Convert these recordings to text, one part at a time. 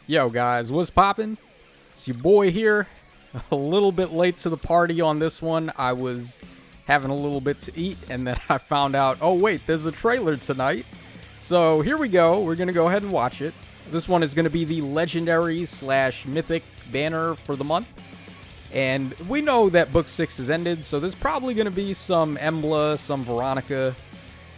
Yo guys, what's poppin'? It's your boy here. A little bit late to the party on this one. I was having a little bit to eat and then I found out, oh wait, there's a trailer tonight. So here we go. We're going to go ahead and watch it. This one is going to be the legendary / mythic banner for the month. And we know that book 6 has ended, so there's probably going to be some Embla, some Veronica.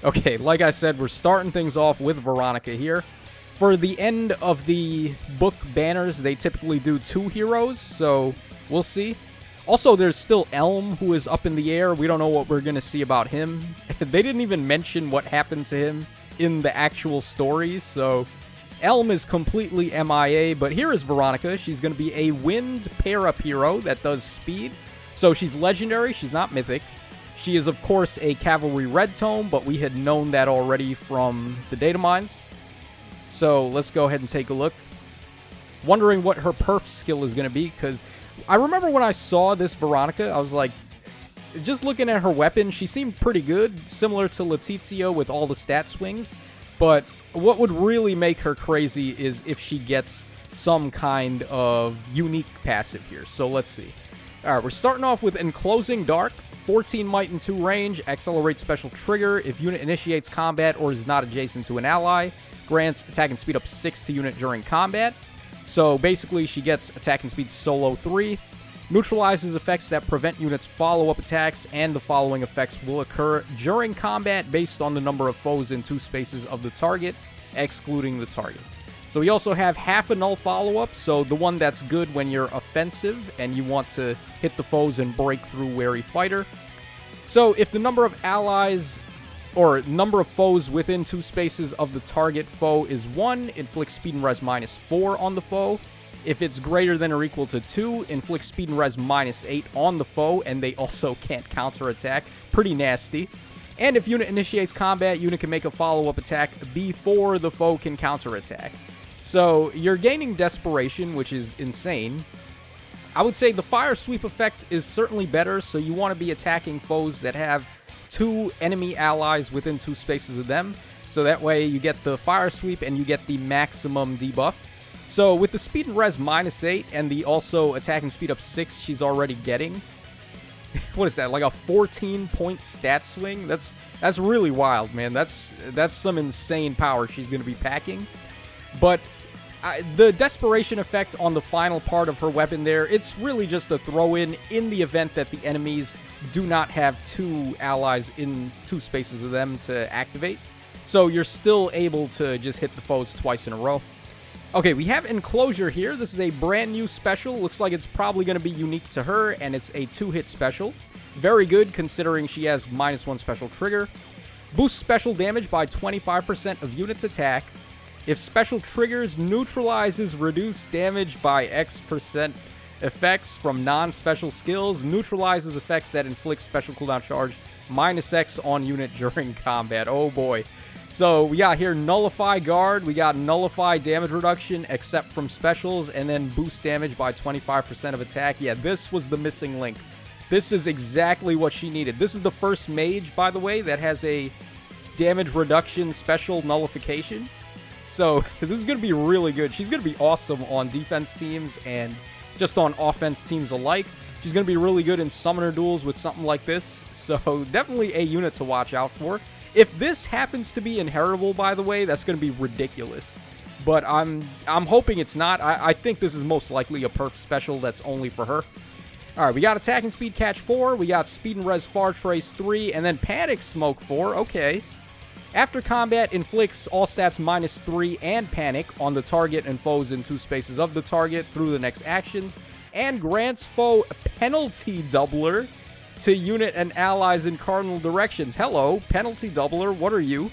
Okay, like I said, we're starting things off with Veronica here. For the end of the book banners, they typically do 2 heroes, so we'll see. Also, there's still Elm, who is up in the air. We don't know what we're going to see about him. They didn't even mention what happened to him in the actual story, so Elm is completely MIA, but here is Veronica. She's going to be a wind pair-up hero that does speed. So she's legendary, she's not mythic. She is, of course, a cavalry red tone, but we had known that already from the data mines. So let's go ahead and take a look. Wondering what her perf skill is going to be, because I remember when I saw this Veronica, I was like, just looking at her weapon, she seemed pretty good, similar to Letizia with all the stat swings. But what would really make her crazy is if she gets some kind of unique passive here. So let's see. All right, we're starting off with Enclosing Dark. 14 might and 2 range, accelerate special trigger. If unit initiates combat or is not adjacent to an ally, grants attack and speed up 6 to unit during combat. So basically, she gets attack and speed solo 3. Neutralizes effects that prevent units' follow-up attacks, and the following effects will occur during combat based on the number of foes in 2 spaces of the target, excluding the target. So we also have half a null follow-up, so the one that's good when you're offensive and you want to hit the foes and break through wary fighter. So if the number of allies or number of foes within 2 spaces of the target foe is 1, inflicts speed and res -4 on the foe. If it's greater than or equal to 2, inflicts speed and res -8 on the foe, and they also can't counterattack. Pretty nasty. And if unit initiates combat, unit can make a follow-up attack before the foe can counterattack. So you're gaining desperation, which is insane. I would say the fire sweep effect is certainly better, so you want to be attacking foes that have 2 enemy allies within 2 spaces of them. So that way you get the fire sweep and you get the maximum debuff. So with the speed and res -8 and the also attack and speed up 6 she's already getting, what is that, like a 14-point stat swing? That's really wild, man. That's some insane power she's going to be packing. But the desperation effect on the final part of her weapon there, it's really just a throw-in the event that the enemies do not have 2 allies in 2 spaces of them to activate. So you're still able to just hit the foes twice in a row. Okay, we have Enclosure here. This is a brand new special. Looks like it's probably going to be unique to her, and it's a 2-hit special. Very good, considering she has -1 special trigger. Boosts special damage by 25% of units' attack. If special triggers, neutralizes reduced damage by X% effects from non-special skills. Neutralizes effects that inflict special cooldown charge -X on unit during combat. Oh boy. So we got here Nullify Guard, we got Nullify damage reduction except from specials, and then boost damage by 25% of attack. Yeah, this was the missing link. This is exactly what she needed. This is the first mage, by the way, that has a damage reduction special nullification. So this is going to be really good. She's going to be awesome on defense teams and just on offense teams alike. She's going to be really good in summoner duels with something like this. So definitely a unit to watch out for. If this happens to be inheritable, by the way, that's going to be ridiculous. But I'm hoping it's not. I think this is most likely a perf special that's only for her. All right, we got Attack and Speed Catch 4. We got Speed and Res Far Trace 3. And then Panic Smoke 4. Okay. After combat, inflicts all stats -3 and Panic on the target and foes in 2 spaces of the target through the next actions. And grants foe penalty doubler to unit and allies in cardinal directions. Hello, penalty doubler, what are you?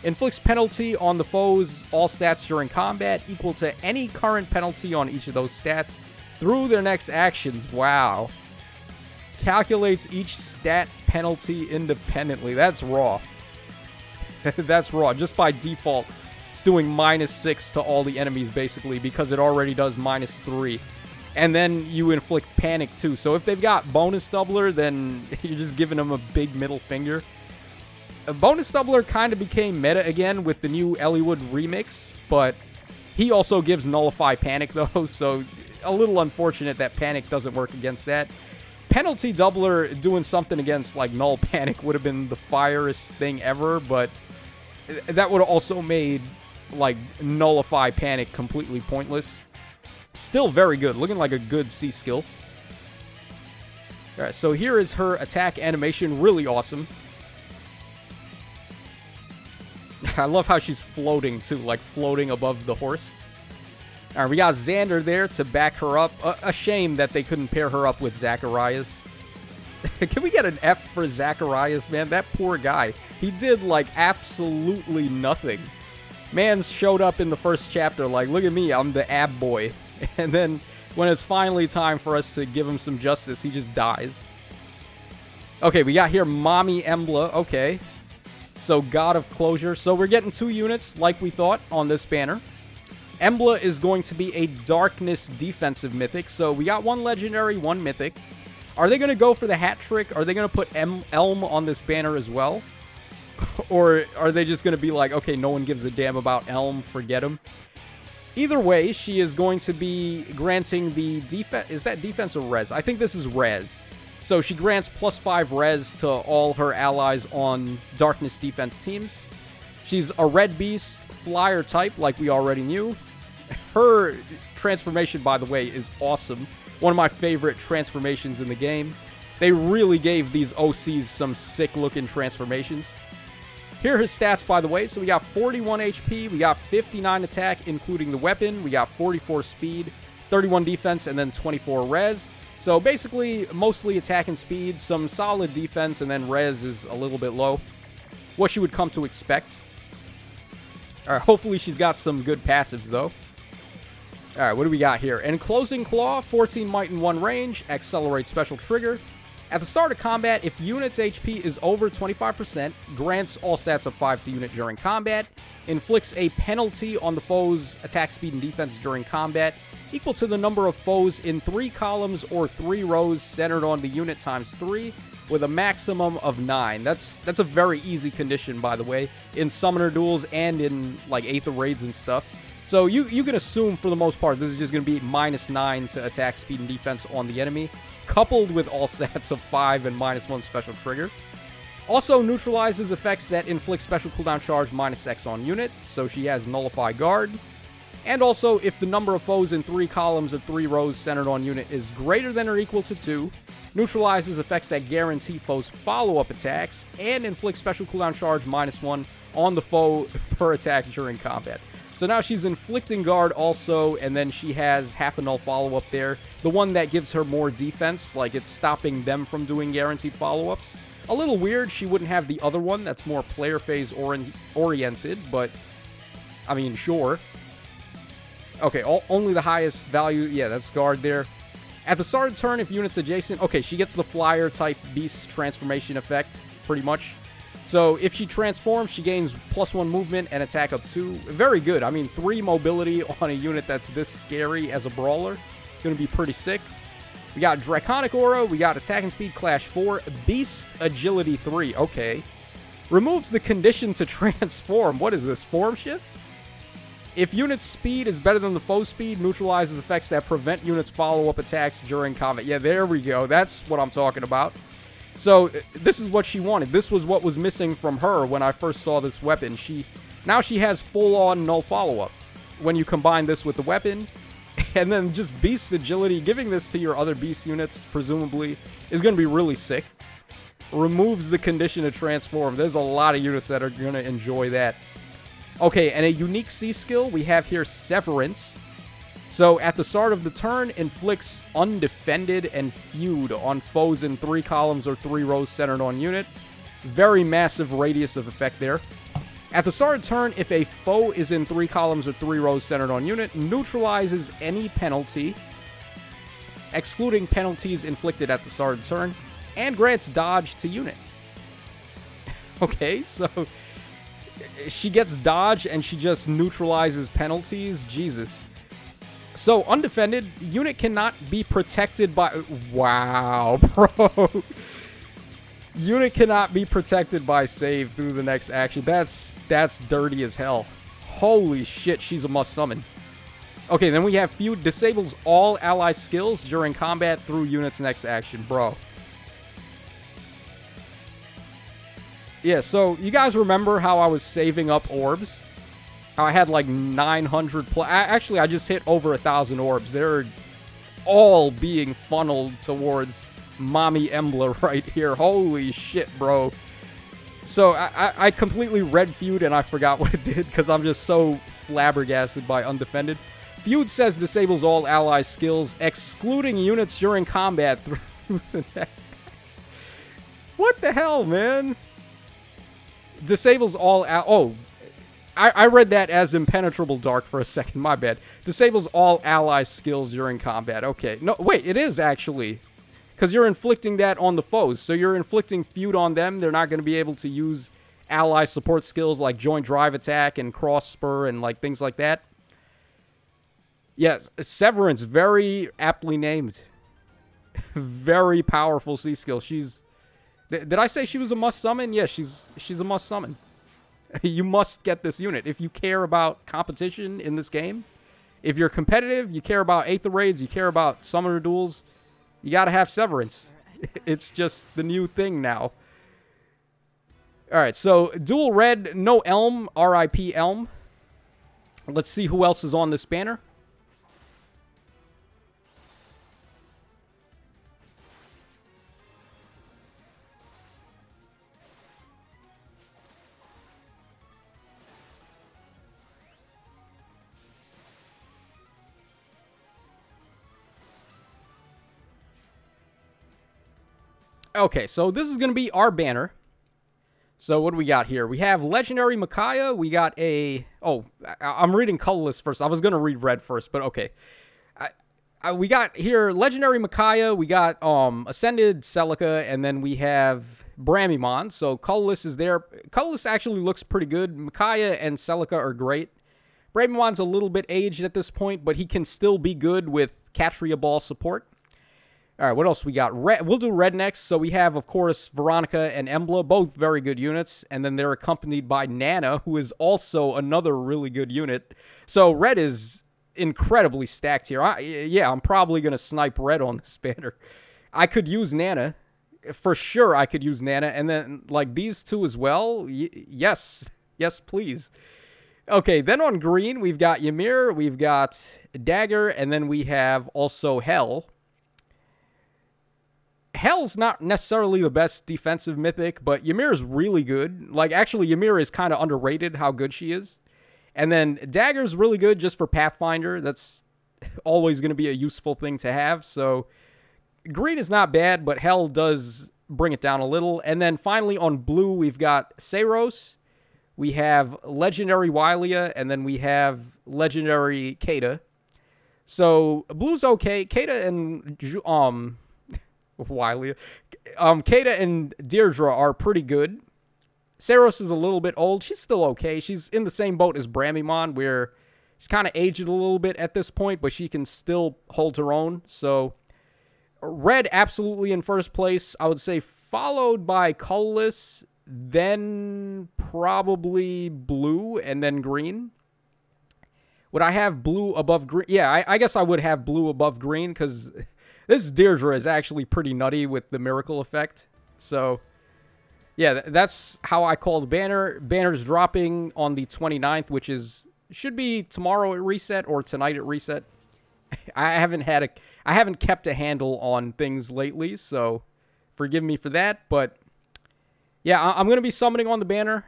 Inflicts penalty on the foes all stats during combat equal to any current penalty on each of those stats through their next actions. Wow. Calculates each stat penalty independently. That's raw. That's raw. Just by default, it's doing -6 to all the enemies, basically, because it already does -3. And then you inflict Panic, too. So if they've got bonus doubler, then you're just giving them a big middle finger. A bonus doubler kind of became meta again with the new Elliewood remix, but He also gives Nullify Panic, though, so a little unfortunate that Panic doesn't work against that. Penalty Doubler doing something against, like, Null Panic would have been the firest thing ever, but that would have also made, like, Nullify Panic completely pointless. Still very good. Looking like a good C skill. Alright, so here is her attack animation. Really awesome. I love how she's floating, too. Like, floating above the horse. Alright, we got Xander there to back her up. A shame that they couldn't pair her up with Zacharias. Can we get an F for Zacharias, man? That poor guy. He did, like, absolutely nothing. Man showed up in the first chapter like, look at me, I'm the ab boy. And then when it's finally time for us to give him some justice, he just dies. Okay, we got here Mommy Embla. Okay. So, God of Closure. So, we're getting 2 units, like we thought, on this banner. Embla is going to be a Darkness defensive Mythic. So, we got 1 Legendary, 1 Mythic. Are they going to go for the hat trick? Are they going to put Elm on this banner as well? Or are they just going to be like, okay, no one gives a damn about Elm, forget him? Either way, she is going to be granting the defense. Is that defense or res? I think this is res. So she grants +5 res to all her allies on Darkness defense teams. She's a red beast, flyer type, like we already knew. Her transformation, by the way, is awesome. One of my favorite transformations in the game. They really gave these OCs some sick-looking transformations. Here are his stats, by the way. So we got 41 HP, we got 59 attack, including the weapon. We got 44 speed, 31 defense, and then 24 res. So basically, mostly attack and speed, some solid defense, and then res is a little bit low. What you would come to expect. Alright, hopefully she's got some good passives, though. Alright, what do we got here? Enclosing Claw, 14 might and 1 range, accelerate special trigger. At the start of combat, if unit's HP is over 25%, grants all stats of 5 to unit during combat, inflicts a penalty on the foe's attack speed and defense during combat, equal to the number of foes in 3 columns or 3 rows centered on the unit times 3, with a maximum of 9. That's a very easy condition, by the way, in Summoner Duels and in, like, Aether Raids and stuff. So you can assume, for the most part, this is just going to be -9 to attack speed and defense on the enemy, coupled with all stats of 5 and -1 special trigger. Also neutralizes effects that inflict special cooldown charge -X on unit, so she has Nullify Guard. And also, if the number of foes in 3 columns or 3 rows centered on unit is greater than or equal to 2, neutralizes effects that guarantee foes follow-up attacks, and inflict special cooldown charge -1 on the foe per attack during combat. So now she's inflicting guard also, and then she has half a null follow-up there. The one that gives her more defense, like it's stopping them from doing guaranteed follow-ups. A little weird, she wouldn't have the other one that's more player phase oriented, but I mean, sure. Okay, only the highest value, yeah, that's guard there. At the start of turn, if units adjacent, okay, she gets the flyer type beast transformation effect, pretty much. So if she transforms, she gains +1 movement and attack up 2. Very good. I mean, 3 mobility on a unit that's this scary as a brawler. Going to be pretty sick. We got Draconic Aura. We got attack and speed clash 4. Beast agility 3. Okay. Removes the condition to transform. What is this? Form shift? If unit's speed is better than the foe speed, neutralizes effects that prevent units' follow-up attacks during combat. Yeah, there we go. That's what I'm talking about. So, this is what she wanted. This was what was missing from her when I first saw this weapon. Now she has full-on null follow-up. When you combine this with the weapon, and then just beast agility, giving this to your other beast units, presumably, is going to be really sick. Removes the condition to transform. There's a lot of units that are going to enjoy that. Okay, and a unique C skill, we have here Severance. So, at the start of the turn, inflicts Undefended and Feud on foes in 3 columns or 3 rows centered on unit. Very massive radius of effect there. At the start of turn, if a foe is in 3 columns or 3 rows centered on unit, neutralizes any penalty, excluding penalties inflicted at the start of turn, and grants dodge to unit. Okay, so she gets dodge and she just neutralizes penalties. Jesus. So, undefended, unit cannot be protected by... Wow, bro. Unit cannot be protected by save through the next action. That's dirty as hell. Holy shit, she's a must summon. Okay, then we have Feud disables all ally skills during combat through unit's next action. Bro. Yeah, so you guys remember how I was saving up orbs? How I had like 900 plus. Actually, I just hit over 1,000 orbs. They're all being funneled towards Mommy Embla right here. Holy shit, bro. So I completely read Feud and I forgot what it did because I'm just so flabbergasted by Undefended. Feud says disables all ally skills, excluding units during combat through the next... What the hell, man? Disables all... I read that as Impenetrable Dark for a second. My bad. Disables all ally skills during combat. Okay. No, wait. It is actually. Because you're inflicting that on the foes. So you're inflicting Feud on them. They're not going to be able to use ally support skills like Joint Drive Attack and Cross Spur and like things like that. Yes. Severance. Very aptly named. Very powerful C skill. She's... Did I say she was a must summon? Yeah, she's a must summon. You must get this unit. If you care about competition in this game, if you're competitive, you care about Aether Raids, you care about Summoner Duels, you gotta have Severance. It's just the new thing now. Alright, so dual red, no Elm, RIP Elm. Let's see who else is on this banner. Okay, so this is going to be our banner. So what do we got here? We have Legendary Micaiah. We got a... Oh, I'm reading colorless first. I was going to read red first, but okay. We got here Legendary Micaiah. We got Ascended Celica, and then we have Bramimon. So colorless is there. Colorless actually looks pretty good. Micaiah and Celica are great. Bramimon's a little bit aged at this point, but he can still be good with Catria Ball support. All right, what else we got? Red, we'll do red next. So we have, of course, Veronica and Embla, both very good units. And then they're accompanied by Nana, who is also another really good unit. So red is incredibly stacked here. Yeah, I'm probably going to snipe red on this banner. I could use Nana. For sure, I could use Nana. And then, like, these two as well. Yes. Yes, please. Okay, then on green, we've got Ymir, we've got Dagger, and then we have also Hell. Hell's not necessarily the best defensive mythic, but Ymir's really good. Like, actually, Ymir is kind of underrated how good she is. And then Dagger's really good just for Pathfinder. That's always going to be a useful thing to have. So, green is not bad, but Hell does bring it down a little. And then finally on blue, we've got Seiros. We have Legendary Wylia, and then we have Legendary Kata. So, blue's okay. Kata and... Wylia. Kata and Deirdre are pretty good. Seiros is a little bit old. She's still okay. She's in the same boat as Bramimon, where she's kind of aged a little bit at this point, but she can still hold her own. So, red absolutely in first place. I would say followed by colorless, then probably blue, and then green. Would I have blue above green? Yeah, I guess I would have blue above green, because... This Deirdre is actually pretty nutty with the miracle effect. So, yeah, that's how I call the banner. Banner's dropping on the 29th, which should be tomorrow at reset or tonight at reset. I haven't kept a handle on things lately, so forgive me for that. But yeah, I'm going to be summoning on the banner.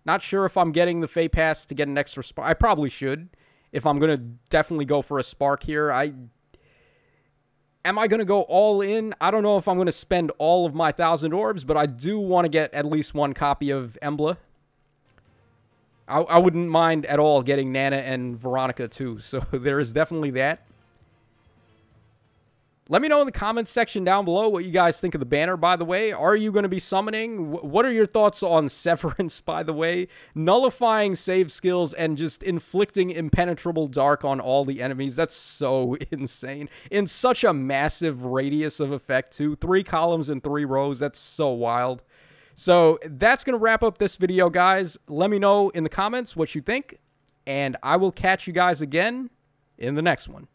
Not sure if I'm getting the Fey Pass to get an extra spark. I probably should. If I'm going to definitely go for a spark here, Am I going to go all in? I don't know if I'm going to spend all of my 1,000 orbs, but I do want to get at least one copy of Embla. I wouldn't mind at all getting Nana and Veronica too, so there is definitely that. Let me know in the comments section down below what you guys think of the banner, by the way. Are you going to be summoning? What are your thoughts on Severance, by the way? Nullifying save skills and just inflicting impenetrable dark on all the enemies. That's so insane. In such a massive radius of effect, too. 3 columns and 3 rows. That's so wild. So that's going to wrap up this video, guys. Let me know in the comments what you think. And I will catch you guys again in the next one.